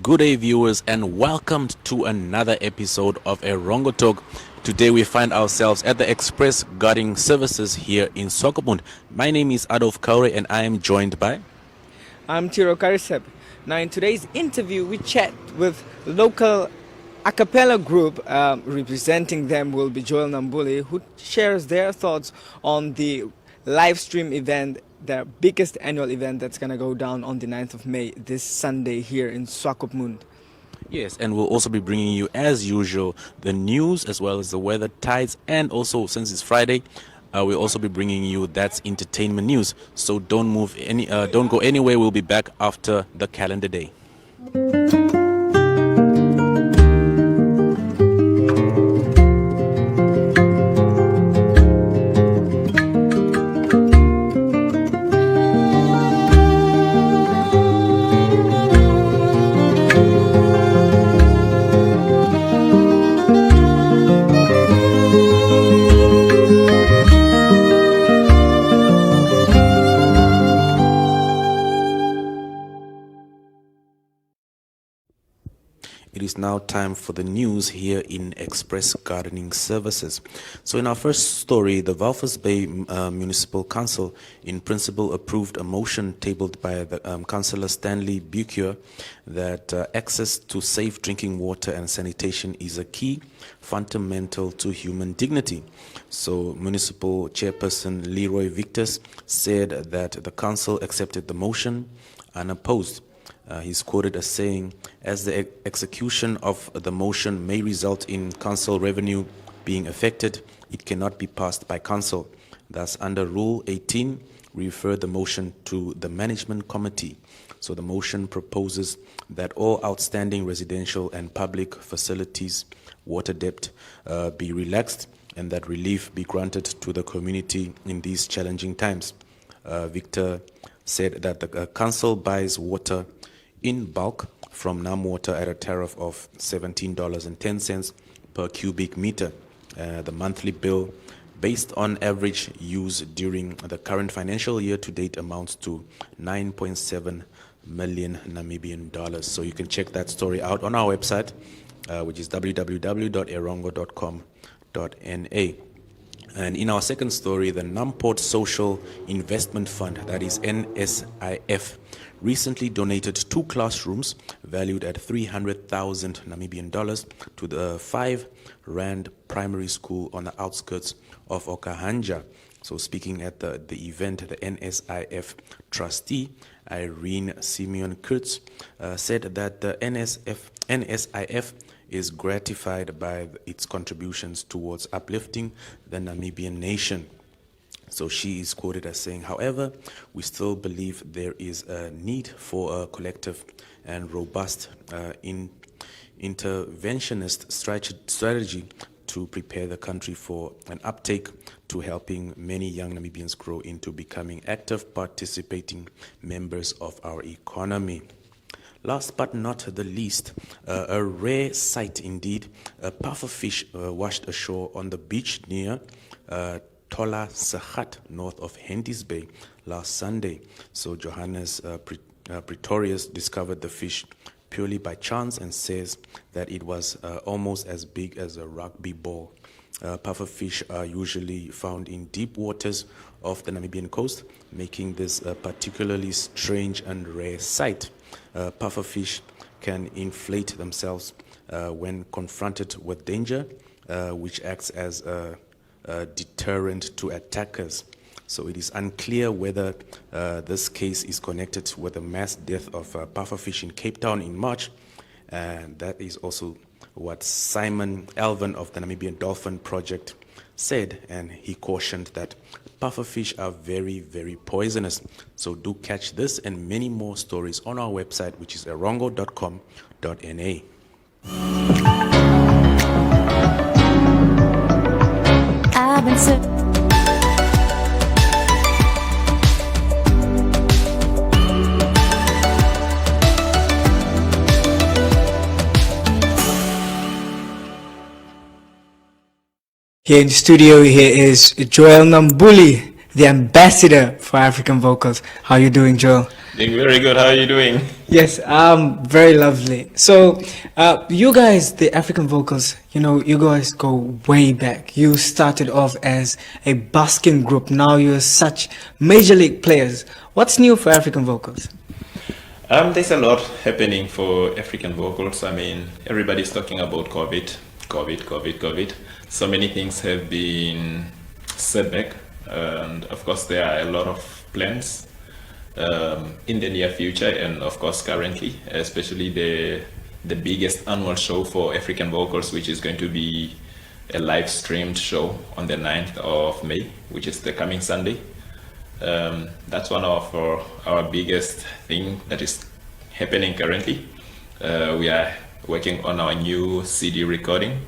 Good day, viewers, and welcome to another episode of Erongo Talk. Today we find ourselves at the Express Guarding Services here in Swakopmund. My name is Adolf Kaure and I am joined by... I'm Tiro Karisep. Now in today's interview we chat with local a cappella group. Representing them will be Joel Nambuli, who shares their thoughts on the live stream event, the biggest annual event that's going to go down on the 9th of May, this Sunday here in Swakopmund. Yes, and we'll also be bringing you, as usual, the news as well as the weather, tides, and also, since it's Friday, we'll also be bringing you That's Entertainment News. So don't go anywhere. We'll be back after the calendar day. It is now time for the news here in Express Gardening Services. So in our first story, the Walvis Bay Municipal Council in principle approved a motion tabled by the Councillor Stanley Bucure that access to safe drinking water and sanitation is a key fundamental to human dignity. So Municipal Chairperson Leroy Victus said that the council accepted the motion unopposed. He's quoted as saying, as the execution of the motion may result in council revenue being affected, it cannot be passed by council. Thus, under Rule 18, we refer the motion to the Management Committee. So the motion proposes that all outstanding residential and public facilities water debt be relaxed and that relief be granted to the community in these challenging times. Victor said that the council buys water in bulk from NamWater at a tariff of $17.10 per cubic meter. The monthly bill, based on average use during the current financial year to date, amounts to 9.7 million Namibian dollars. So you can check that story out on our website, which is www.erongo.com.na. And in our second story, the Namport Social Investment Fund, that is NSIF, recently donated 2 classrooms valued at 300,000 Namibian dollars to the 5 Rand primary school on the outskirts of Okahanja. So speaking at the event, the NSIF trustee, Irene Simeon Kurtz, said that the NSIF is gratified by its contributions towards uplifting the Namibian nation. So she is quoted as saying, however, we still believe there is a need for a collective and robust interventionist strategy to prepare the country for an uptake to helping many young Namibians grow into becoming active, participating members of our economy. Last but not the least, a rare sight indeed, a pufferfish washed ashore on the beach near Tola Sahat, north of Henties Bay, last Sunday. So Johannes Pretorius discovered the fish purely by chance and says that it was almost as big as a rugby ball. Pufferfish are usually found in deep waters of the Namibian coast, making this a particularly strange and rare sight. Pufferfish can inflate themselves when confronted with danger, which acts as a deterrent to attackers. So it is unclear whether this case is connected with the mass death of pufferfish in Cape Town in March. And that is also what Simon Alvin of the Namibian Dolphin Project said, and he cautioned that pufferfish are very, very poisonous. So do catch this and many more stories on our website, which is erongo.com.na. I've been sick. Here in the studio, here is Joel Nambuli, the ambassador for African vocals. How are you doing, Joel? Doing very good. How are you doing? Yes, very lovely. So, you guys, the African vocals, you guys go way back. You started off as a busking group. Now you're such major league players. What's new for African vocals? There's a lot happening for African vocals. I mean, everybody's talking about COVID. So many things have been set back, and of course, there are a lot of plans in the near future, and of course, currently, especially the biggest annual show for African vocals, which is going to be a live streamed show on the 9th of May, which is the coming Sunday. That's one of our biggest thing that is happening currently. We are working on our new CD recording.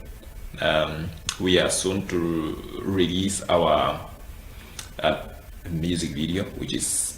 We are soon to release our music video, which is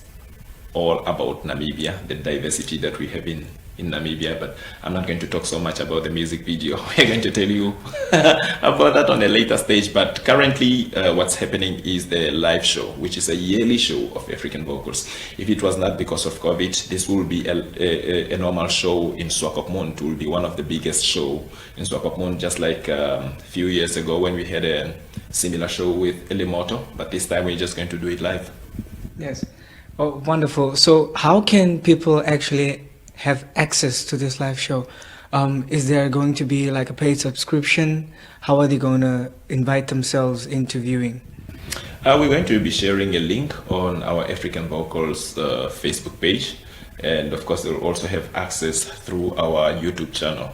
all about Namibia, the diversity that we have in Namibia, but I'm not going to talk so much about the music video. We're going to tell you about that on a later stage, but currently what's happening is the live show, which is a yearly show of African vocals. If it was not because of COVID, this will be a normal show in Swakopmund. It will be one of the biggest show in Swakopmund, just like a few years ago when we had a similar show with Elimoto, but this time we're just going to do it live. Yes. Oh, wonderful. So how can people actually have access to this live show? Is there going to be like a paid subscription? How are they going to invite themselves into viewing? We're going to be sharing a link on our African Vocals Facebook page, and of course they'll also have access through our YouTube channel,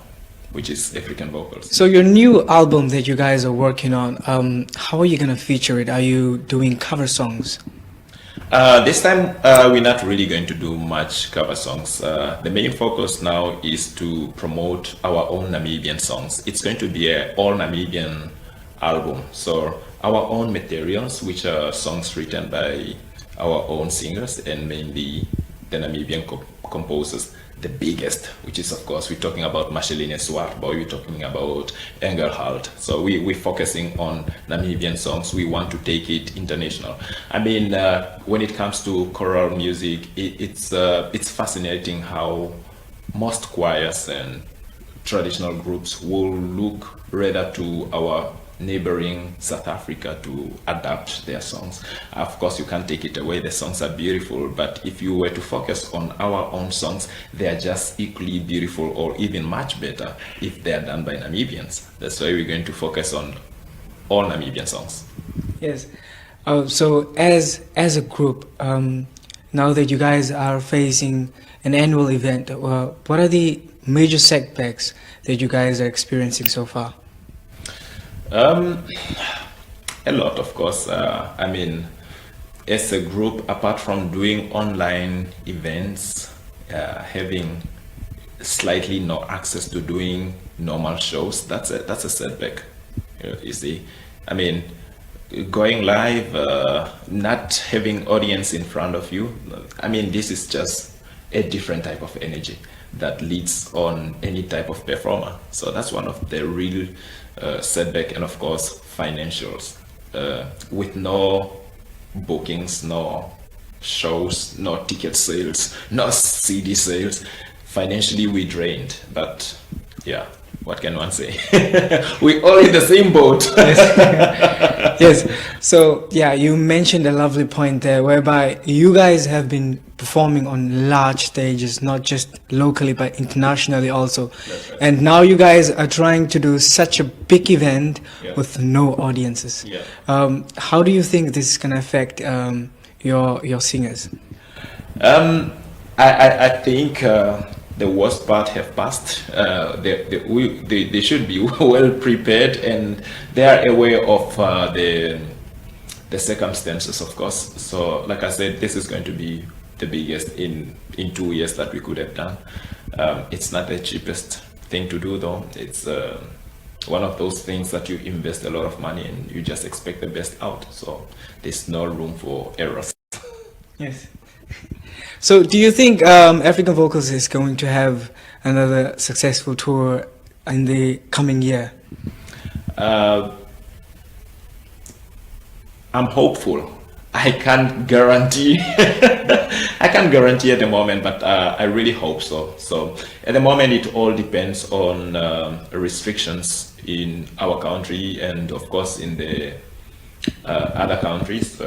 which is African Vocals. So your new album that you guys are working on, how are you going to feature it? Are you doing cover songs? This time we're not really going to do much cover songs. The main focus now is to promote our own Namibian songs. It's going to be an all Namibian album. So our own materials, which are songs written by our own singers and mainly the Namibian composers. The biggest, which is of course we're talking about Masheline Swartboy, we're talking about Engelhalt. So we're focusing on Namibian songs. We want to take it international. I mean, when it comes to choral music, it's fascinating how most choirs and traditional groups will look rather to our neighboring South Africa to adapt their songs. Of course, you can't take it away. The songs are beautiful, but if you were to focus on our own songs, they are just equally beautiful or even much better if they are done by Namibians. That's why we're going to focus on all Namibian songs. Yes. So as a group, now that you guys are facing an annual event, what are the major setbacks that you guys are experiencing so far? A lot, of course. I mean, as a group, apart from doing online events, having slightly no access to doing normal shows, that's a setback. You see, I mean, going live, not having audience in front of you. I mean, this is just a different type of energy that leads on any type of performer. So that's one of the real setback, and of course financials. With no bookings, no shows, no ticket sales, no CD sales, financially we drained. But yeah, what can one say? We're all in the same boat. Yes. So yeah, you mentioned a lovely point there, whereby you guys have been performing on large stages, not just locally but internationally also. Right. And now you guys are trying to do such a big event with no audiences. Yeah. How do you think this is going to affect your singers? I think the worst part have passed. They should be well prepared, and they are aware of the circumstances, of course. So like I said, this is going to be the biggest in 2 years that we could have done. It's not the cheapest thing to do, though. It's one of those things that you invest a lot of money and you just expect the best out. So there's no room for errors. Yes. So do you think African Vocals is going to have another successful tour in the coming year? I'm hopeful. I can't guarantee. I can't guarantee at the moment, but I really hope so. So at the moment, it all depends on restrictions in our country and, of course, in the other countries.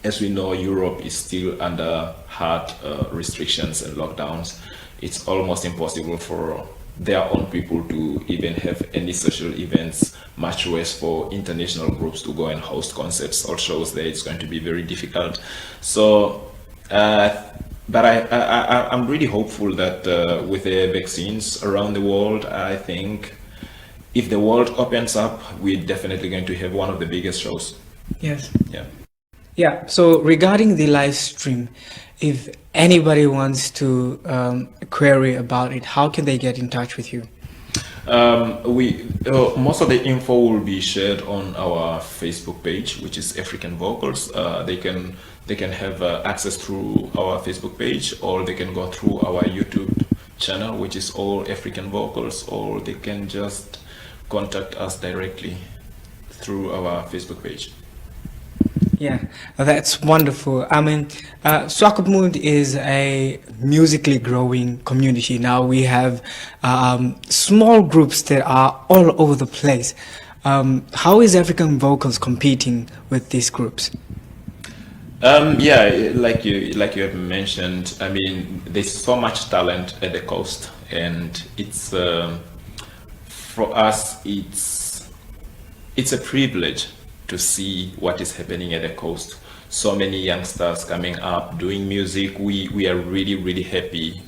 As we know, Europe is still under hard restrictions and lockdowns. It's almost impossible for their own people to even have any social events, much worse for international groups to go and host concerts or shows there. It's going to be very difficult. So, but I'm really hopeful that with the vaccines around the world, I think if the world opens up, we're definitely going to have one of the biggest shows. Yes. Yeah. Yeah, so regarding the live stream, if anybody wants to query about it, how can they get in touch with you? Most of the info will be shared on our Facebook page, which is African Vocals. They can have access through our Facebook page, or they can go through our YouTube channel, which is All African Vocals, or they can just contact us directly through our Facebook page. Yeah, that's wonderful. I mean, Swakopmund is a musically growing community. Now we have small groups that are all over the place. How is African Vocals competing with these groups? Yeah, like you have mentioned, I mean, there's so much talent at the coast, and it's for us, it's a privilege to see what is happening at the coast. So many youngsters coming up doing music. We are really, really happy.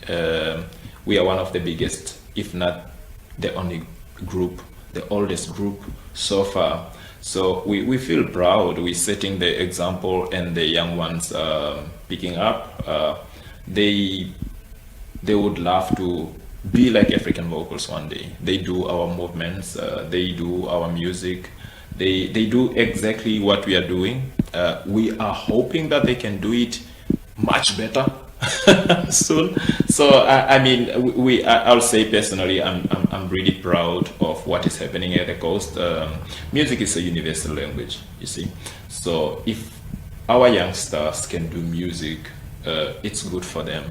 We are one of the biggest, if not the only group, the oldest group so far. So we feel proud. We're setting the example, and the young ones picking up. They would love to be like African Vocals one day. They do our movements. They do our music. They do exactly what we are doing. We are hoping that they can do it much better soon. So I mean, I'll say personally, I'm really proud of what is happening at the coast. Music is a universal language, you see. So if our youngsters can do music, it's good for them.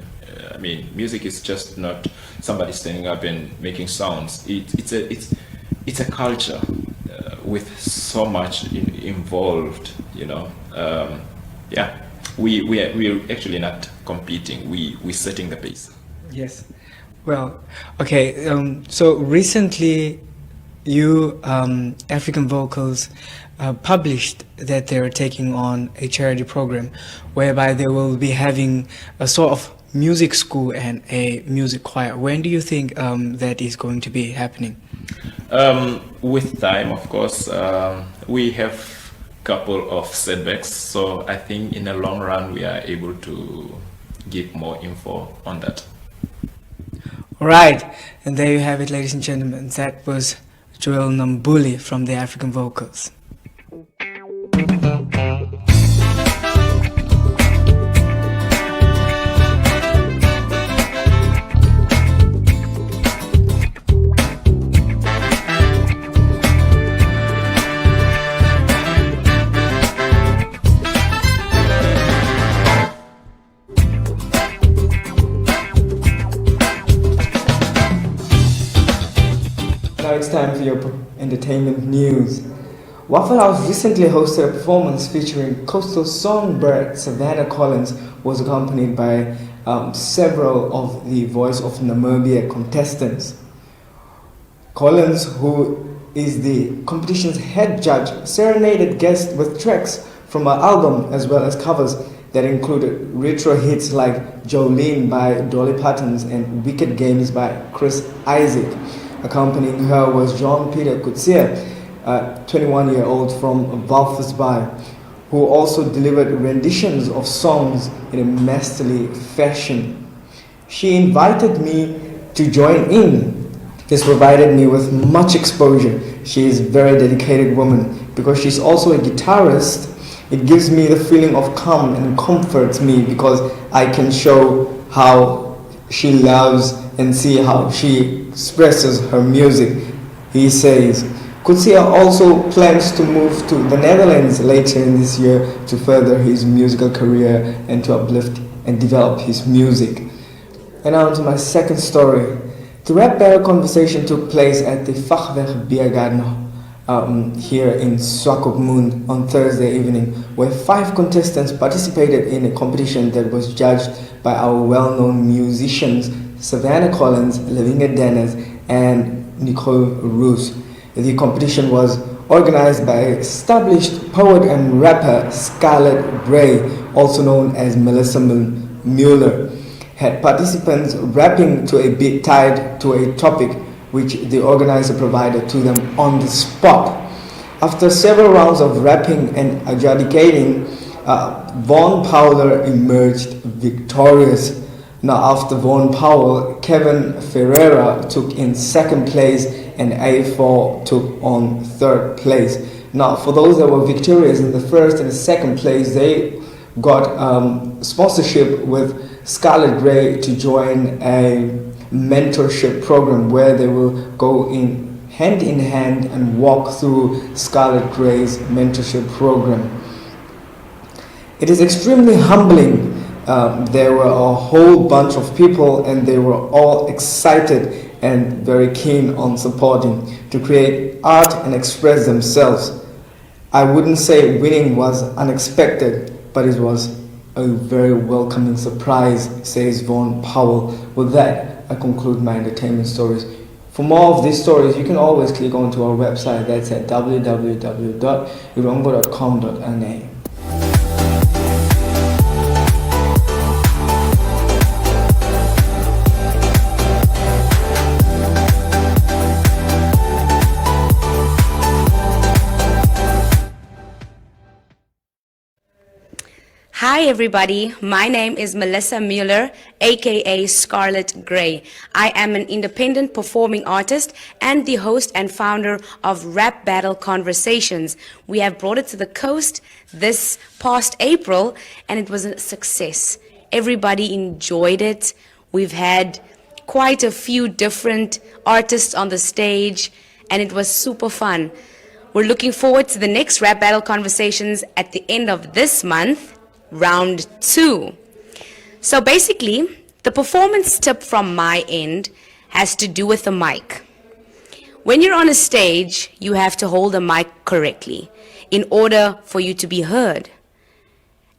I mean, music is just not somebody standing up and making sounds. It's a culture. With so much involved, you know. Yeah, we're actually not competing. We're setting the pace. Yes. Well, okay. So recently, you African Vocals published that they're taking on a charity program, whereby they will be having a sort of music school and a music choir. When do you think that is going to be happening? With time, of course, we have a couple of setbacks, so I think in the long run we are able to give more info on that. All right, and there you have it, ladies and gentlemen. That was Joel Nambuli from the African Vocals. Now it's time for your entertainment news. Waffle House recently hosted a performance featuring coastal songbird Savannah Collins, who was accompanied by several of the Voice of Namibia contestants. Collins, who is the competition's head judge, serenaded guests with tracks from her album as well as covers that included retro hits like Jolene by Dolly Parton and Wicked Games by Chris Isaac. Accompanying her was John Peter Kutsia, a 21-year-old from Walvis Bay, who also delivered renditions of songs in a masterly fashion. She invited me to join in. This provided me with much exposure. She is a very dedicated woman. Because she's also a guitarist, it gives me the feeling of calm and comforts me because I can show how she loves and see how she expresses her music. He says, Kutsia also plans to move to the Netherlands later in this year to further his musical career and to uplift and develop his music. And now to my second story. The rap battle conversation took place at the Fachweg Beer Garden here in Swakopmund on Thursday evening, where 5 contestants participated in a competition that was judged by our well-known musicians Savannah Collins, Lavinia Dennis, and Nicole Roos. The competition was organized by established poet and rapper Scarlett Gray, also known as Melissa Mueller, had participants rapping to a beat tied to a topic which the organizer provided to them on the spot. After several rounds of rapping and adjudicating, Von Powler emerged victorious. Now, after Von Powell, Kevin Ferreira took in second place and A4 took on third place. Now, for those that were victorious in the first and the second place, they got sponsorship with Scarlett Gray to join a mentorship program where they will go in hand and walk through Scarlett Gray's mentorship program. It is extremely humbling. There were a whole bunch of people and they were all excited and very keen on supporting to create art and express themselves. I wouldn't say winning was unexpected, but it was a very welcoming surprise, says Von Powell. With that, I conclude my entertainment stories. For more of these stories, you can always click onto our website. That's at www.erongo.com.na. Hi everybody, my name is Melissa Mueller, aka Scarlett Gray. I am an independent performing artist and the host and founder of Rap Battle Conversations. We have brought it to the coast this past April and it was a success. Everybody enjoyed it. We've had quite a few different artists on the stage and it was super fun. We're looking forward to the next Rap Battle Conversations at the end of this month. Round 2. So basically, the performance tip from my end has to do with the mic. When you're on a stage, you have to hold the mic correctly in order for you to be heard.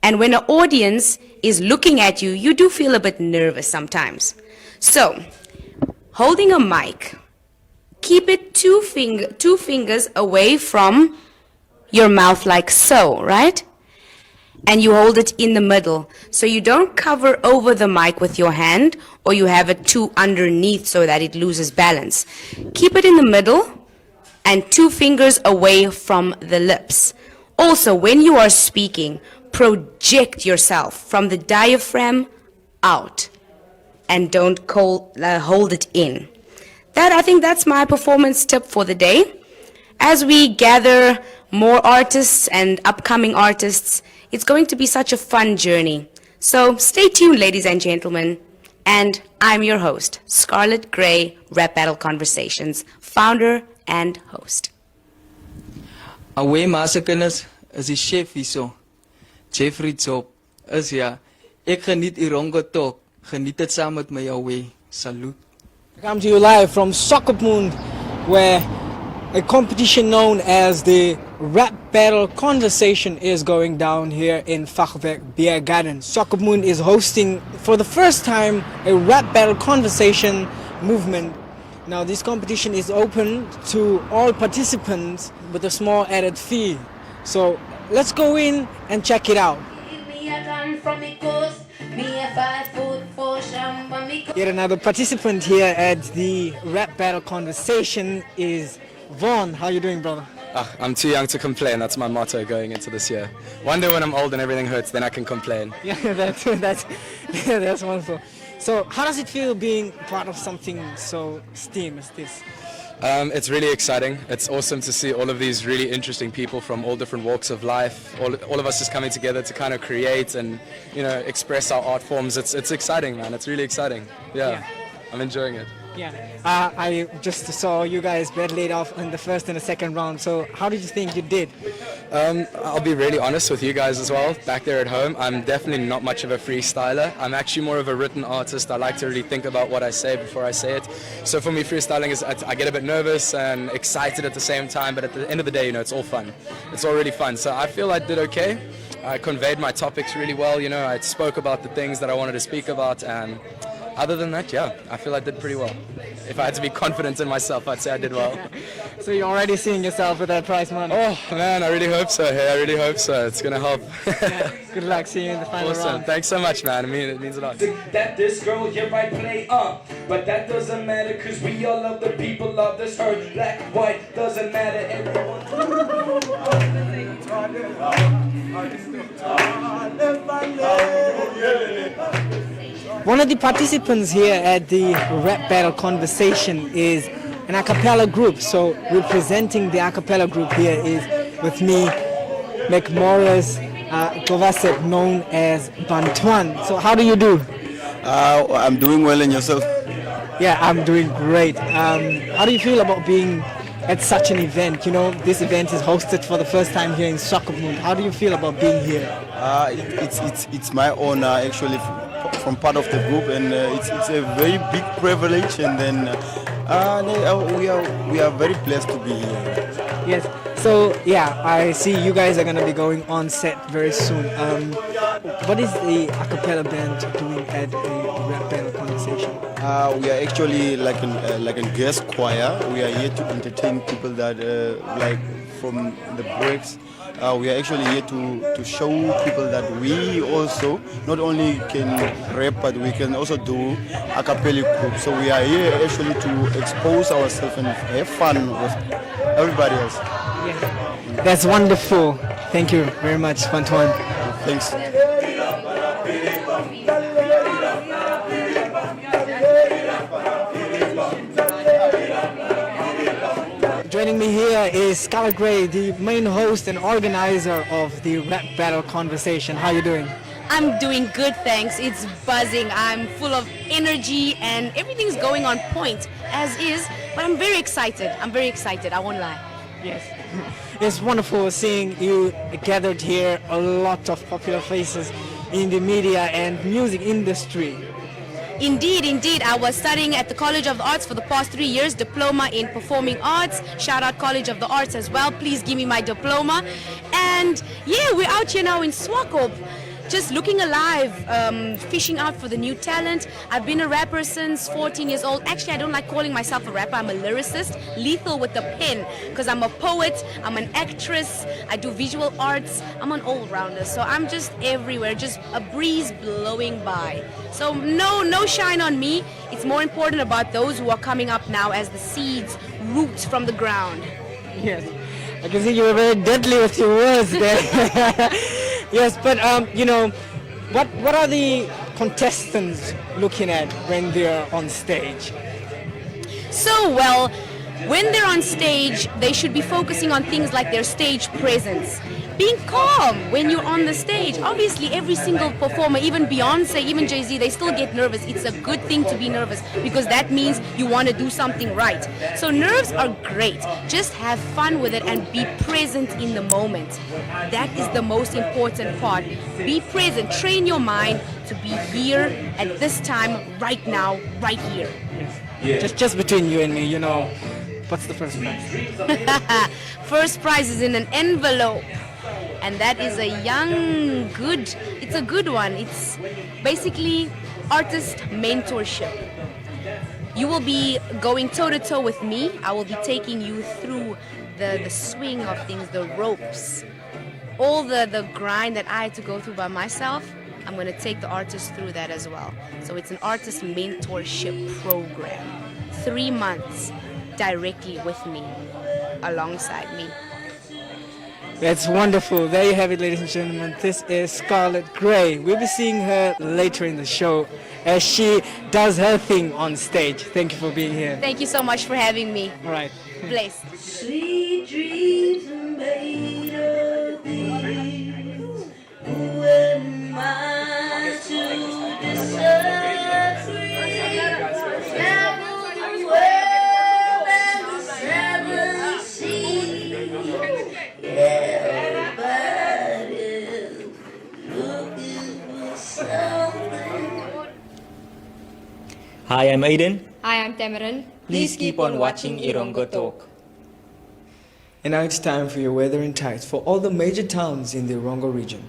And when an audience is looking at you, you do feel a bit nervous sometimes. So, holding a mic, keep it two fingers away from your mouth like so, right? And you hold it in the middle. So you don't cover over the mic with your hand or you have it too underneath so that it loses balance. Keep it in the middle and 2 fingers away from the lips. Also, when you are speaking, project yourself from the diaphragm out and don't hold it in. I think that's my performance tip for the day. As we gather more artists and upcoming artists, it's going to be such a fun journey. So stay tuned, ladies and gentlemen. And I'm your host, Scarlett Gray, Rap Battle Conversations, founder and host. Away Masakenis is die chef hierso. Jeffrey Job is ja. Ek geniet Erongo talk. Geniet dit saam met my away. Salute. I come to you live from Swakopmund, where a competition known as the Rap Battle Conversation is going down here in Fachweg Beer Garden. Swakopmund is hosting for the first time a Rap Battle Conversation movement. Now this competition is open to all participants with a small added fee. So let's go in and check it out. Yet another participant here at the Rap Battle Conversation is Vaughn. How you doing, brother? I'm too young to complain. That's my motto going into this year. One day when I'm old and everything hurts, then I can complain. Yeah, that's wonderful. So how does it feel being part of something so STEAM as this? It's really exciting. It's awesome to see all of these really interesting people from all different walks of life. All of us just coming together to kind of create and, you know, express our art forms. It's exciting, man. It's really exciting. Yeah. I'm enjoying it. Yeah, I just saw you guys bet laid off in the first and the second round. So how did you think you did? I'll be really honest with you guys as well. Back there at home, I'm definitely not much of a freestyler. I'm actually more of a written artist. I like to really think about what I say before I say it. So for me, freestyling is I get a bit nervous and excited at the same time. But at the end of the day, it's all fun. It's all really fun. So I feel I did okay. I conveyed my topics really well. I spoke about the things that I wanted to speak about, and other than that, yeah, I feel I did pretty well. If I had to be confident in myself, I'd say I did well. So you're already seeing yourself with that prize money? Oh man, I really hope so. Hey, I really hope so. It's gonna help. Good luck. See you in the final Awesome. round. Thanks so much, man. It means a lot. That this girl here might play but that doesn't matter, cause we all love the people of this earth. Black, white, doesn't matter, everyone. One of the participants here at the rap battle conversation is an a cappella group. So representing the a cappella group here is with me, McMorris Govasek, known as Bantuan. So how do you do? I'm doing well, and yourself? Yeah, I'm doing great. How do you feel about being at such an event? This event is hosted for the first time here in Swakopmund. How do you feel about being here? It's my honor, actually, from part of the group, and it's a very big privilege. And then we are very blessed to be here. Yes. So yeah, I see you guys are gonna be going on set very soon. What is the a cappella band doing at a rap battle conversation? We are actually like a guest choir. We are here to entertain people that like from the breaks. We are actually here to show people that we also not only can rap, but we can also do a cappella group. So we are here actually to expose ourselves and have fun with everybody else. Yeah. That's wonderful. Thank you very much, Bantuan. Thanks. Joining me here is Scarlett Gray, the main host and organizer of the rap battle conversation. How are you doing? I'm doing good, thanks. It's buzzing. I'm full of energy and everything's going on point as is, but I'm very excited. I won't lie. Yes. It's wonderful seeing you gathered here, a lot of popular faces in the media and music industry. Indeed. I was studying at the College of the Arts for the past 3 years, diploma in performing arts. Shout out College of the Arts as well. Please give me my diploma. And yeah, we're out here now in Swakop, just looking alive, fishing out for the new talent. I've been a rapper since 14 years old. Actually, I don't like calling myself a rapper. I'm a lyricist, lethal with the pen, because I'm a poet, I'm an actress, I do visual arts, I'm an all-rounder. So I'm just everywhere, just a breeze blowing by. So no shine on me. It's more important about those who are coming up now as the seeds root from the ground. Yes. I can see you were very deadly with your words there. Yes, but what are the contestants looking at when they're on stage? So, well, when they're on stage, they should be focusing on things like their stage presence. Being calm when you're on the stage. Obviously, every single performer, even Beyonce, even Jay-Z, they still get nervous. It's a good thing to be nervous because that means you want to do something right. So nerves are great. Just have fun with it and be present in the moment. That is the most important part. Be present. Train your mind to be here at this time, right now, right here. Yeah. Just between you and me, what's the first prize? First prize is in an envelope. And that is it's a good one. It's basically artist mentorship. You will be going toe-to-toe with me. I will be taking you through the swing of things, the ropes, all the grind that I had to go through by myself. I'm going to take the artist through that as well. So it's an artist mentorship program. 3 months directly with me, alongside me. That's wonderful. There you have it, ladies and gentlemen. This is Scarlett Gray. We'll be seeing her later in the show as she does her thing on stage. Thank you for being here. Thank you so much for having me. All right. Blessed. Sweet dreams are made of these. Who am I to disagree? Now Hi, I'm Aiden. Hi, I'm Tamarin. Please keep on watching Erongo Talk. And now it's time for your weather and tides for all the major towns in the Erongo region.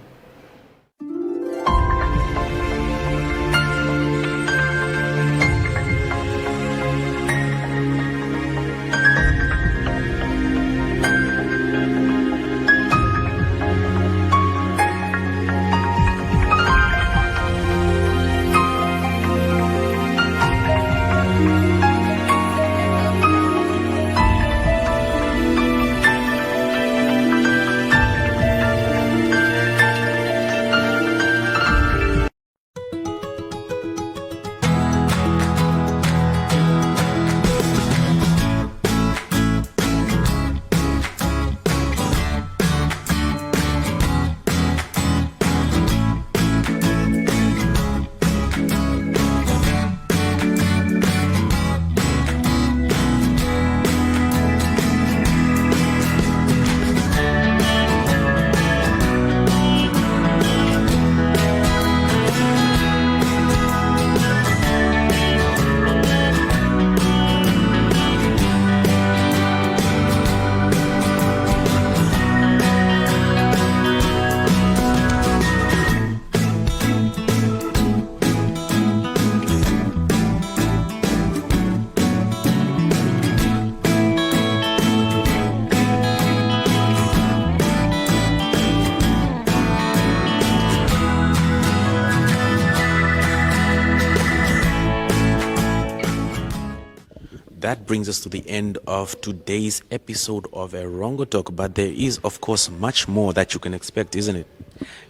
That brings us to the end of today's episode of Erongo Talk, but there is, of course, much more that you can expect, isn't it?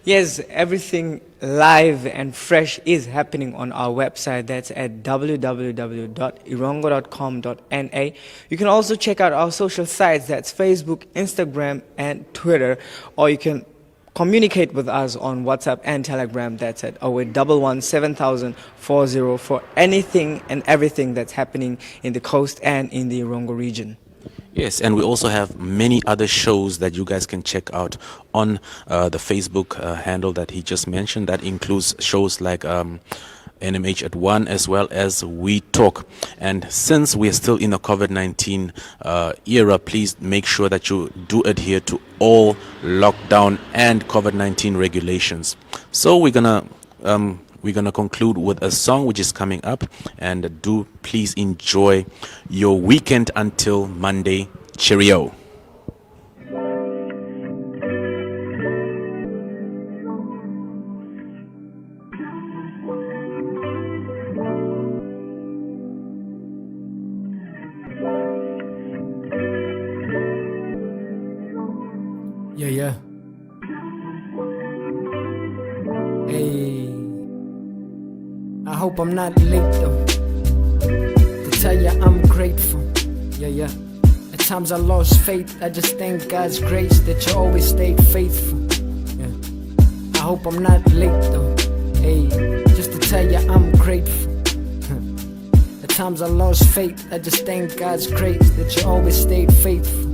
Yes, everything live and fresh is happening on our website. That's at www.erongo.com.na. You can also check out our social sites. That's Facebook, Instagram, and Twitter. Or you can communicate with us on WhatsApp and Telegram. That's at 0811 7040 for anything and everything that's happening in the coast and in the Erongo region. Yes, and we also have many other shows that you guys can check out on the Facebook handle that he just mentioned. That includes shows like NMH at 1 as well as We Talk. And since we are still in the COVID-19 era, please make sure that you do adhere to all lockdown and COVID-19 regulations. So we're gonna conclude with a song which is coming up, and do please enjoy your weekend until Monday. Cheerio. Yeah. Hey, I hope I'm not late though, to tell ya I'm grateful. Yeah. At times I lost faith, I just thank God's grace that you always stayed faithful. Yeah, I hope I'm not late though. Hey, just to tell ya I'm grateful. At times I lost faith, I just thank God's grace that you always stayed faithful.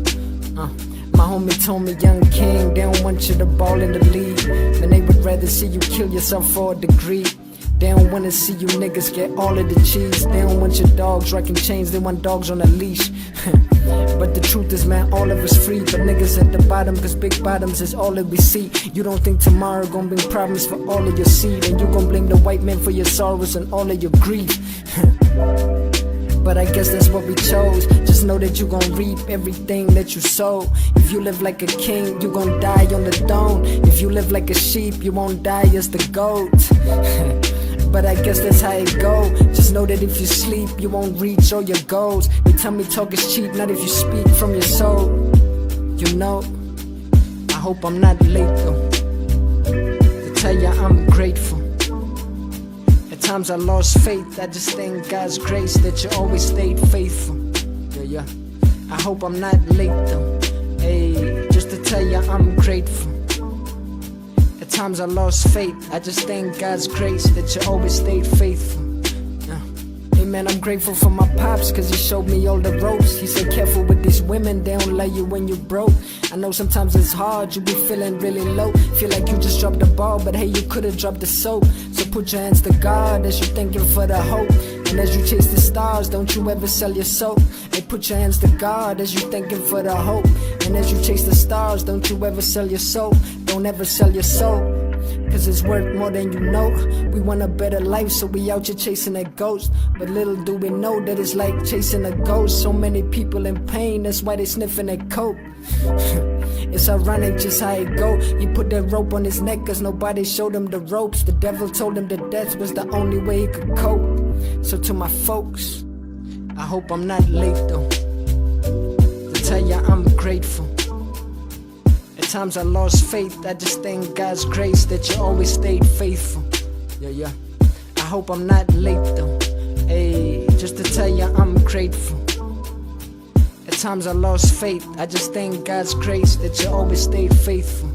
My homie told me, young king, they don't want you to ball in the league, man, they would rather see you kill yourself for a degree. They don't wanna see you niggas get all of the cheese. They don't want your dogs rocking chains, they want dogs on a leash. But the truth is, man, all of us free, but niggas at the bottom, cause big bottoms is all that we see. You don't think tomorrow gonna bring problems for all of your seed, and you gon' blame the white man for your sorrows and all of your grief. But I guess that's what we chose. Just know that you gon' reap everything that you sow. If you live like a king, you gon' die on the throne. If you live like a sheep, you won't die as the goat. But I guess that's how it go. Just know that if you sleep, you won't reach all your goals. They tell me talk is cheap, not if you speak from your soul. You know, I hope I'm not late though, to tell ya I'm grateful. At times I lost faith, I just thank God's grace that you always stayed faithful. Yeah. I hope I'm not late though. Hey, just to tell ya I'm grateful. At times I lost faith, I just thank God's grace that you always stayed faithful. Hey man, I'm grateful for my pops, cause he showed me all the ropes. He said careful with these women, they don't love you when you broke. I know sometimes it's hard, you be feeling really low. Feel like you just dropped the ball, but hey, you could've dropped the soap. So put your hands to God as you're thanking for the hope. And as you chase the stars, don't you ever sell your soul. Hey, put your hands to God as you thanking for the hope. And as you chase the stars, don't you ever sell your soul. Don't ever sell your soul, cause it's worth more than you know. We want a better life, so we out here chasing that ghost. But little do we know that it's like chasing a ghost. So many people in pain, that's why they sniffing that coke. It's ironic just how it go. He put that rope on his neck cause nobody showed him the ropes. The devil told him that death was the only way he could cope. So to my folks, I hope I'm not late though. To tell ya I'm grateful. At times I lost faith, I just thank God's grace that you always stayed faithful. Yeah. I hope I'm not late though. Hey, just to tell ya I'm grateful. At times I lost faith, I just thank God's grace that you always stayed faithful.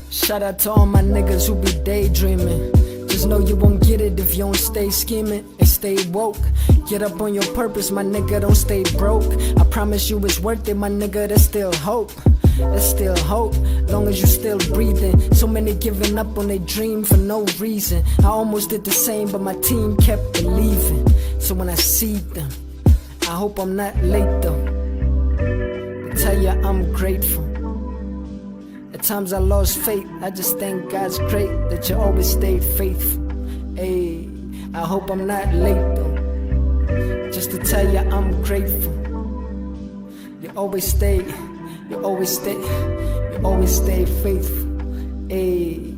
Shout out to all my niggas who be daydreaming. Just know you won't get it if you don't stay scheming and stay woke. Get up on your purpose, my nigga, don't stay broke. I promise you it's worth it, my nigga, there's still hope. There's still hope, long as you still breathing. So many giving up on their dream for no reason. I almost did the same, but my team kept believing. So when I see them, I hope I'm not late though. I tell ya I'm grateful. At times I lost faith, I just thank God's great that you always stayed faithful. Hey, I hope I'm not late though. Just to tell ya I'm grateful. You always stay faithful. Hey.